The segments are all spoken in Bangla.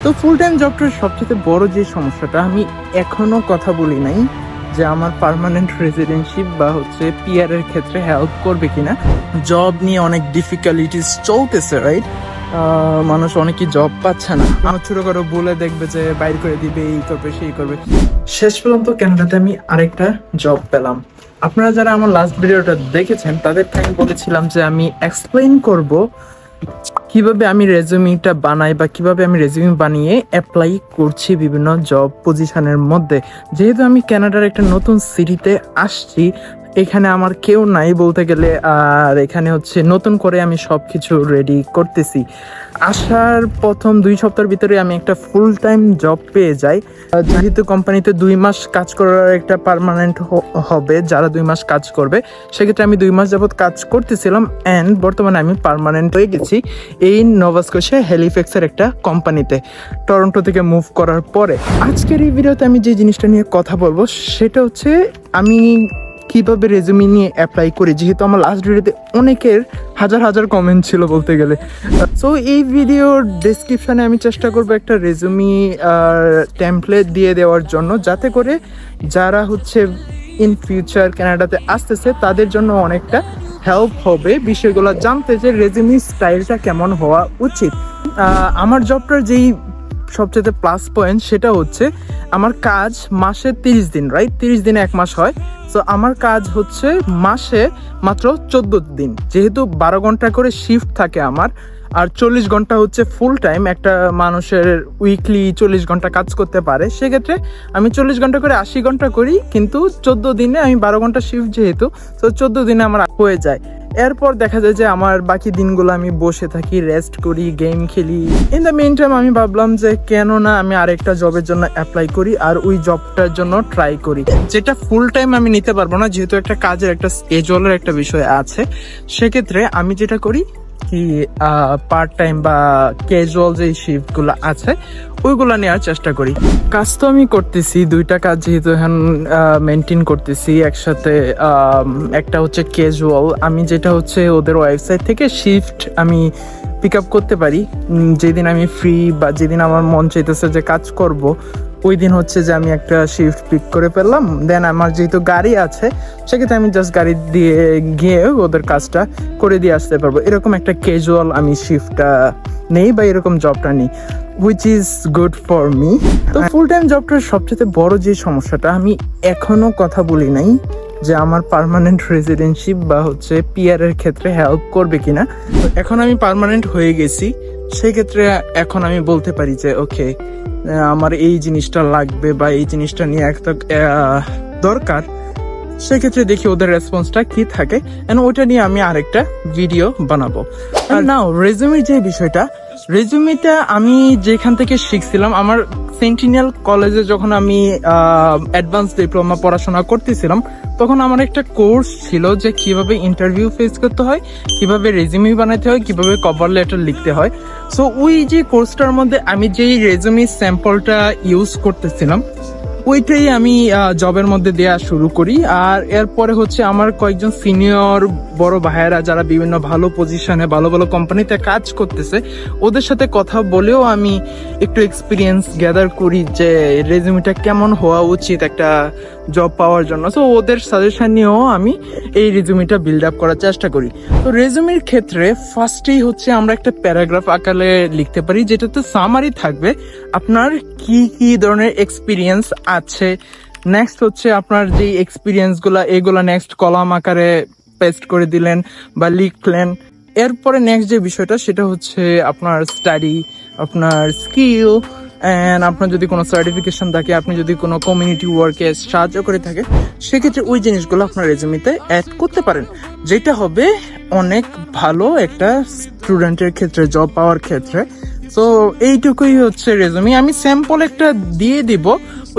তো ফুল টাইম জবটার সবচেয়ে বড় যে সমস্যাটা আমি এখনো কথা বলি নাই যে আমার পার্মানেন্ট রেসিডেন্সিপ বা হচ্ছে পিআর এর ক্ষেত্রে হেল্প করবে কিনা। জব নিয়ে অনেক ডিফিকাল্টিস চলতেছে, রাইট? মানুষ অনেকেই জব পাচ্ছে না, আমার ছোট করে বলে দেখবে যে বাইর করে দিবে, এই করবে সেই করবে। শেষ পর্যন্ত কানাডাতে আমি আরেকটা জব পেলাম। আপনারা যারা আমার লাস্ট ভিডিওটা দেখেছেন তাদেরকে আমি বলেছিলাম যে আমি এক্সপ্লেইন করব কিভাবে আমি রেজুমিটা বানাই বা কিভাবে আমি রেজুমি বানিয়ে অ্যাপ্লাই করছি বিভিন্ন জব পজিশনের মধ্যে। যেহেতু আমি কানাডার একটা নতুন সিটিতে আসছি, এখানে আমার কেউ নাই বলতে গেলে, আর এখানে হচ্ছে নতুন করে আমি সব কিছু রেডি করতেছি। আসার প্রথম 2 সপ্তাহের ভিতরে আমি একটা ফুল টাইম জব পেয়ে যাই। যেহেতু কোম্পানিতে 2 মাস কাজ করার একটা পার্মানেন্ট হবে, যারা 2 মাস কাজ করবে, সেক্ষেত্রে আমি 2 মাস যাবত কাজ করতেছিলাম অ্যান্ড বর্তমানে আমি পার্মানেন্ট হয়ে গেছি এই নোভা স্কটিয়া হ্যালিফ্যাক্সের একটা কোম্পানিতে, টরন্টো থেকে মুভ করার পরে। আজকের এই ভিডিওতে আমি যে জিনিসটা নিয়ে কথা বলবো সেটা হচ্ছে আমি কিভাবে রেজুমি নিয়ে অ্যাপ্লাই করি। যেহেতু আমার লাস্ট ভিডিওতে অনেকের হাজার কমেন্ট ছিল বলতে গেলে, সো এই ভিডিওর ডেসক্রিপশনে আমি চেষ্টা করবো একটা রেজুমি টেমপ্লেট দিয়ে দেওয়ার জন্য, যাতে করে যারা হচ্ছে ইন ফিউচার কানাডাতে আসতেছে তাদের জন্য অনেকটা হেল্প হবে বিষয়গুলো জানতে, যে রেজুমি স্টাইলটা কেমন হওয়া উচিত। আমার জবটার যেই সবচেয়ে প্লাস পয়েন্ট সেটা হচ্ছে আমার কাজ মাসে 30 দিন, রাইট? 30 দিনে 1 মাস হয়। সো আমার কাজ হচ্ছে মাসে মাত্র 14 দিন, যেহেতু 12 ঘন্টা করে শিফট থাকে আমার, আর 40 ঘন্টা হচ্ছে ফুল টাইম। একটা মানুষের উইকলি 40 ঘন্টা কাজ করতে পারে, সেক্ষেত্রে আমি 40 ঘন্টা করে 80 ঘন্টা করি, কিন্তু 14 দিনে আমি 12 ঘন্টা শিফট যেহেতু, তো 14 দিনে আমার হয়ে যায়। এরপর দেখা যায় যে আমার বাকি দিনগুলো আমি বসে থাকি, রেস্ট করি, গেম খেলি। ইন দ্য মেইন টাইম আমি ভাবলাম যে কেন না আমি আরেকটা জবের জন্য অ্যাপ্লাই করি আর ওই জবটার জন্য ট্রাই করি, যেটা ফুল টাইম আমি নিতে পারবো না, যেহেতু একটা কাজের একটা স্কেজুয়ালের একটা বিষয় আছে। সেক্ষেত্রে আমি যেটা করি কি পার্ট টাইম বা ক্যাজুয়াল যে শিফট গুলো আছে ওইগুলো নেওয়ার চেষ্টা করি। কাজ তো আমি করতেছি, 2টা কাজ যেহেতু এখন মেনটেন করতেছি একসাথে। একটা হচ্ছে ক্যাজুয়াল, আমি যেটা হচ্ছে ওদের ওয়েবসাইট থেকে শিফট আমি পিক আপ করতে পারি যেদিন আমি ফ্রি বা যেদিন আমার মন চাইতেছে যে কাজ করব, ওই দিন হচ্ছে যে আমি একটা শিফট পিক করে ফেললাম। দেন আমার যেহেতু গাড়ি আছে, সেক্ষেত্রে আমি জাস্ট গাড়ি দিয়ে গিয়ে ওদের কাজটা করে দিয়ে আসতে পারবো। এরকম একটা ক্যাজুয়াল আমি শিফটটা নেই বা এরকম জবটা নিই, which is good for me. তো ফুল টাইম জবটার সবচেয়ে বড় যে সমস্যাটা আমি এখনো কথা বলি নাই যে আমার পার্মানেন্ট রেসিডেন্সিপ বা হচ্ছে পিআর এর ক্ষেত্রে হেল্প করবে কিনা। এখন আমি পার্মানেন্ট হয়ে গেছি, সেক্ষেত্রে এখন আমি বলতে পারি যে ওকে আমার এই জিনিসটা লাগবে বা এই জিনিসটা নিয়ে একটা দরকার। সেক্ষেত্রে দেখি ওদের রেসপন্সটা কি থাকে, এন্ড ওইটা নিয়ে আমি আরেকটা ভিডিও বানাবো। আর নাও রেজুমির যে বিষয়টা, রেজুমিটা আমি যেখান থেকে শিখছিলাম, আমার সেন্টিনিয়াল কলেজে যখন আমি অ্যাডভান্স ডিপ্লোমা পড়াশোনা করতেছিলাম, তখন আমার একটা কোর্স ছিল যে কিভাবে ইন্টারভিউ ফেস করতে হয়, কিভাবে রেজুমি বানাতে হয়, কিভাবে কভার লেটার লিখতে হয়। সো ওই যে কোর্সটার মধ্যে আমি যেই রেজুমি স্যাম্পলটা ইউজ করতেছিলাম, ওইটাই আমি জবের মধ্যে দেওয়া শুরু করি। আর এরপরে হচ্ছে আমার কয়েকজন সিনিয়র বড় ভাইয়েরা যারা বিভিন্ন ভালো পজিশনে ভালো কোম্পানিতে কাজ করতেছে, ওদের সাথে কথা বলেও আমি একটু এক্সপিরিয়েন্স গ্যাদার করি যে রেজুমিটা কেমন হওয়া উচিত একটা জব পাওয়ার জন্য। সো ওদের সাজেশন নিয়েও আমি এই রেজুমিটা বিল্ড আপ করার চেষ্টা করি। তো রেজুমির ক্ষেত্রে ফার্স্টেই হচ্ছে আমরা একটা প্যারাগ্রাফ আকারে লিখতে পারি, যেটাতে সামারি থাকবে আপনার কি ধরনের এক্সপিরিয়েন্স আছে। নেক্সট হচ্ছে আপনার যে এক্সপিরিয়েন্স গুলা, এগুলা নেক্সট কলাম আকারে পেস্ট করে দিলেন বা লিখলেন। এরপরে নেক্সট যে বিষয়টা সেটা হচ্ছে আপনার স্টাডি, আপনার স্কিল, এন্ড আপনার যদি কোনো সার্টিফিকেশন থাকে, আপনি যদি কোনো কমিউনিটি ওয়ার্কে সাহায্য করে থাকে, সেক্ষেত্রে ওই জিনিসগুলো আপনার রেজুমিতে অ্যাড করতে পারেন, যেটা হবে অনেক ভালো একটা স্টুডেন্টের ক্ষেত্রে জব পাওয়ার ক্ষেত্রে। তো এইটুকুই হচ্ছে রেজুমি। আমি স্যাম্পল একটা দিয়ে দিব,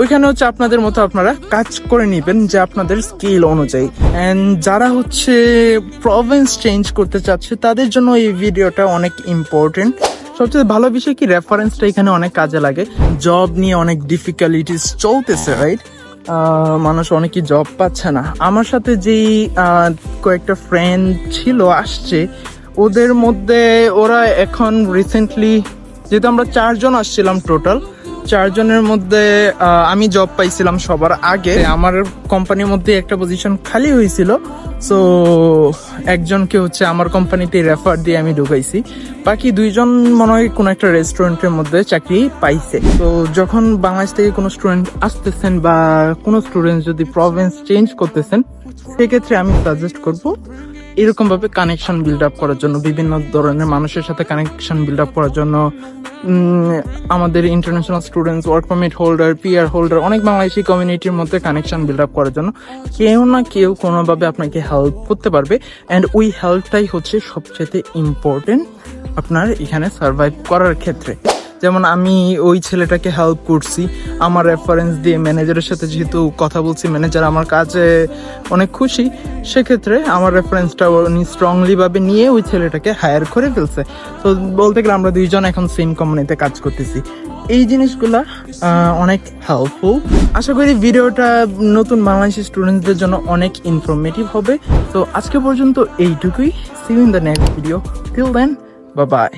ওইখানে হচ্ছে আপনাদের মতো আপনারা কাজ করে নেবেন যে আপনাদের স্কিল অনুযায়ী। এন্ড যারা হচ্ছে প্রভিন্স চেঞ্জ করতে চাচ্ছে তাদের জন্য এই ভিডিওটা অনেক ইম্পর্টেন্ট। সবচেয়ে ভালো বিষয় কি, রেফারেন্সটা এখানে অনেক কাজে লাগে। জব নিয়ে অনেক ডিফিকাল্টিস চলতেছে, রাইট? মানুষ অনেকেই জব পাচ্ছে না। আমার সাথে যেই কয়েকটা ফ্রেন্ড ছিল আসছে, ওদের মধ্যে ওরা এখন রিসেন্টলি যেহেতু আমরা 4 জন আসছিলাম টোটাল, 4 জনের মধ্যে আমি জব পাইছিলাম সবার আগে। আমার কোম্পানির মধ্যে একটা পজিশন খালি হয়েছিল, সো একজনকে হচ্ছে আমার কোম্পানিতে রেফার দিয়ে আমি ঢুকাইছি। বাকি 2 জন মনে হয় কোনো একটা রেস্টুরেন্টের মধ্যে চাকরি পাইছে। তো যখন বাংলাদেশ থেকে কোনো স্টুডেন্ট আসতেছেন বা কোনো স্টুডেন্ট যদি প্রভিন্স চেঞ্জ করতেছেন, সেক্ষেত্রে আমি সাজেস্ট করব এরকম ভাবে কানেকশন বিল্ড আপ করার জন্য, বিভিন্ন ধরনের মানুষের সাথে কানেকশন বিল্ড আপ করার জন্য। আমাদের international students, work permit holder, PR holder, অনেক বাংলাদেশি কমিউনিটির মধ্যে কানেকশন বিল্ড আপ করার জন্য কেউ না কেউ কোনোভাবে আপনাকে হেল্প করতে পারবে। অ্যান্ড ওই হেল্পটাই হচ্ছে সবচেয়ে ইম্পর্টেন্ট আপনার এখানে সার্ভাইভ করার ক্ষেত্রে। যেমন আমি ওই ছেলেটাকে হেল্প করছি আমার রেফারেন্স দিয়ে, ম্যানেজারের সাথে যেহেতু কথা বলছি, ম্যানেজার আমার কাজে অনেক খুশি, সেক্ষেত্রে আমার রেফারেন্সটা উনি স্ট্রংলি ভাবে নিয়ে ওই ছেলেটাকে হায়ার করে ফেলছে। তো বলতে গেলে আমরা 2 জন এখন সেম কোম্পানিতে কাজ করতেছি। এই জিনিসগুলা অনেক হেল্পফুল। আশা করি ভিডিওটা নতুন বাংলাদেশি স্টুডেন্টসদের জন্য অনেক ইনফরমেটিভ হবে। তো আজকে পর্যন্ত এইটুকুই। See you in the next video. Till then, bye by.